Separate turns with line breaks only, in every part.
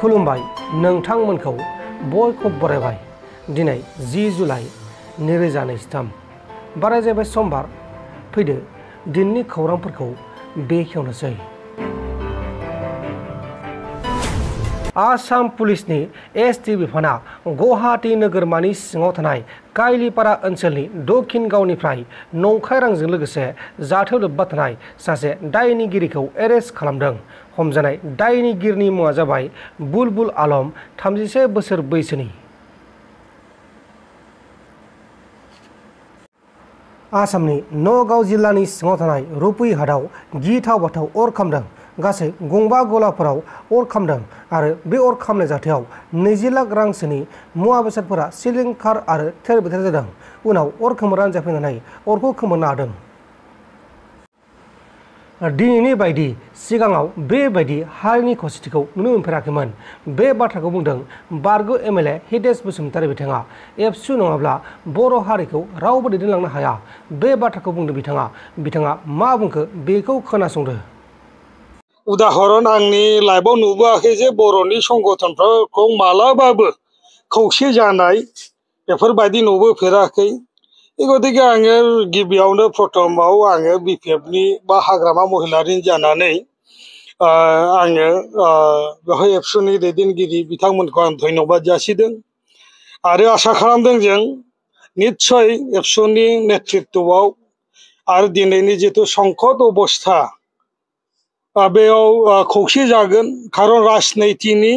खुलुमबाय नोंथांमोनखौ बयखौ बरायबाय दिनै 10 जुलाइ 2023 बाराय जाबाय समबार फैदो दिननि खौरांफोरखौ बेखेवनोसै। आसाम पुलिसनि एसटि बिफाना गुवाहाटी नोगोरमानि सिङाव थानाय काइलिपारा ओनसोलनि दक्षिण गावनिफ्राय नंखाय रांजों लोगोसे जाथायाव लोब्बा थानाय सासे दायनिगिरिखौ एरेस्ट खालामदों। हमजानाय दायनिगिरिनि मुङा जाबाय बुलबुल आलम 31 बोसोर बैसोनि। आसामनि नगाव जिल्लानि सिङाव थानाय रुपैहाटआव गिथाव बाथाव अर खामदों। गासै 5 गलाफोराव अर खामदों आरो बे अर खामनाय जाथायाव 20 लाख रांसोनि मुवा बेसादफोरा सिलिंखार आरो थेर बेथेर जादों। उनाव अर खोमोरनानै जाफैनानै अरखौ खोमोरनो हादों। दिनैनि बायदि सिगाङाव बेबायदि हारिनि खौसेथिखौ नुनो मोनफेराखैमोन। बे बाथ्राखौ बुंदों बारग' एमएलए हितेश बसुमतारी बिथाङा। एबसु नङाब्ला बर' हारिखौ रावबो दैदेनलांनो हाया बे बाथ्राखौ बुंदों बिथाङा मा बुंखो बेखौ खोनासंदो।
उदाहरन आंनि लाइफआव नुबोआखै जे बर'नि संगठनफोरखौ मालाबाबो खौसे जानाय बेफोरबायदि नुबोफेराखै। गतिके आङो गिबियावनो प्रथमाव आङो बिपिएफनि बा हाग्रामा महिलारि जानानै आङो बेवहाय एबसुनि दैदेनगिरि बिथांमोनखौ आं धन्यबाद जासिदों आरो आसा खालामदों जों निस्सय एबसुनि नेतृत्वआव आरो दिनैनि जिथु संकट अबस्था बेयाव खौसे जागोन। खारन राजनितिनि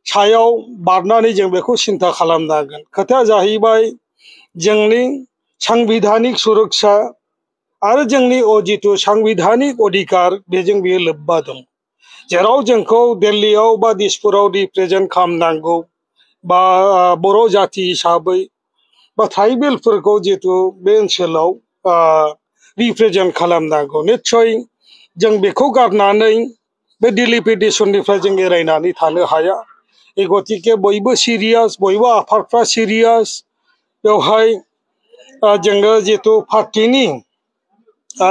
सायाव बारनानै जों बेखौ सिन्था खालामनांगोन। खोथाया जाहैबाय जोंनि सांबिधानिक सुरक्षा आरो जोंनि जिथु सांबिधानिक अधिकार बेजों बेयो लोब्बा दं। जेराव जोंखौ दिल्लीयाव बा दिसपुराव रिप्रेजेन्ट खालामनांगौ बा बर' जाथि हिसाबै बा ट्राइबेलफोरखौ जिथु बे ओनसोलाव रिप्रेजेन्ट खालामनांगौ। निस्सय जों बेखौ गारनानै बे डिलिमिटेसननिफ्राय जों एरायनानै थानो हाया। गतिके बयबो सिरियास, बयबो आफादफ्रा सिरियास। बेवहाय जोङो जिथु पार्टिनि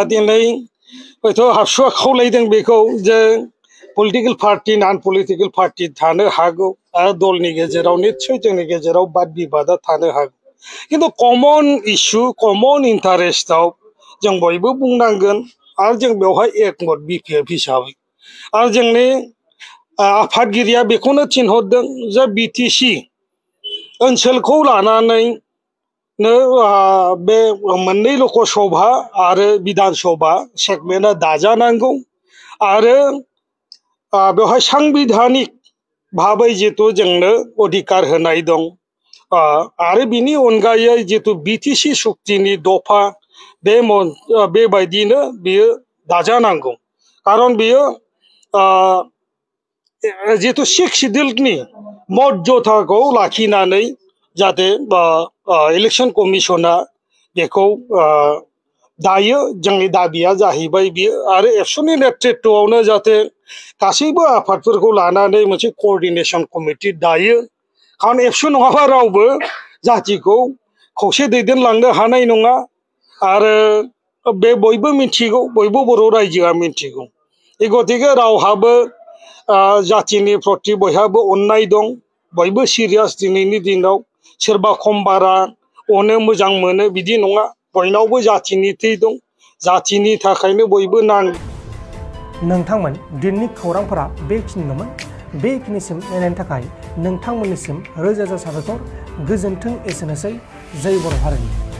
दिनै हयथ' हाबसुआ खावलायदों बेखौ जे political party non political party थानो हागौ आरो दलनि गेजेराव निस्सय जोंनि गेजेराव बाद बिबादा थानो हागौ। किन्तु कमन इस्यु कमन इन्टारेस्टआव जों बयबो बुंनांगोन आरो जों बेवहाय एकमत बिपिएफ हिसाबै आरो जोंनि आफादगिरिया बेखौनो थिनहरदों जे बिटिसि ओनसोलखौ लानानै बे मोननै लकसभा आरो बिधान सभा सेगमेन्टआ दाजानांगौ आरो बेवहाय सांबिधानिक भाबै जिथु जोंनो अधिकार होनाय दं आरो बिनि अनगायै जिथु बिटिसि सुक्तिनि दफा बेबायदिनो बियो दाजानांगौ। खारन बियो जिथु 6 सिडिउलनि मर्यादाखौ लाखिनानै जाहाथे इलेक्शन कमिशना बेखौ दायो। जोंनि दाबिया जाहैबाय बियो आरो एबसुनि नेतृत्वआवनो जाहाथे गासैबो आफादफोरखौ लानानै मोनसे कअर्डिनेशन कमिटि दायो। खारन एबसु नङाबा रावबो जाथिखौ खौसे दैदेनलांनो हानाय नङा आरो बे बयबो मिथिगौ, बयबो बर' रायजोआ मिथिगौ। गतिके रावहाबो जातिनि प्रति बयहाबो अननाय दं, बयबो सिरियास। दिनैनि दिनाव सोरबा खम बारा अनो मोजां मोनो बिदि नङा। बयनावबो जातिनि थै दं, जातिनि थाखायनो बयबो
नोंथांमोन दिननि खौरांफोरा बेखिनिल'मोन। बेखिनिसिम नायनायनि थाखाय नोंथांमोननिसिम रोजा रोजा साबायखर। गोजोन्थों। एसेनोसै। जय बर' हारिनि।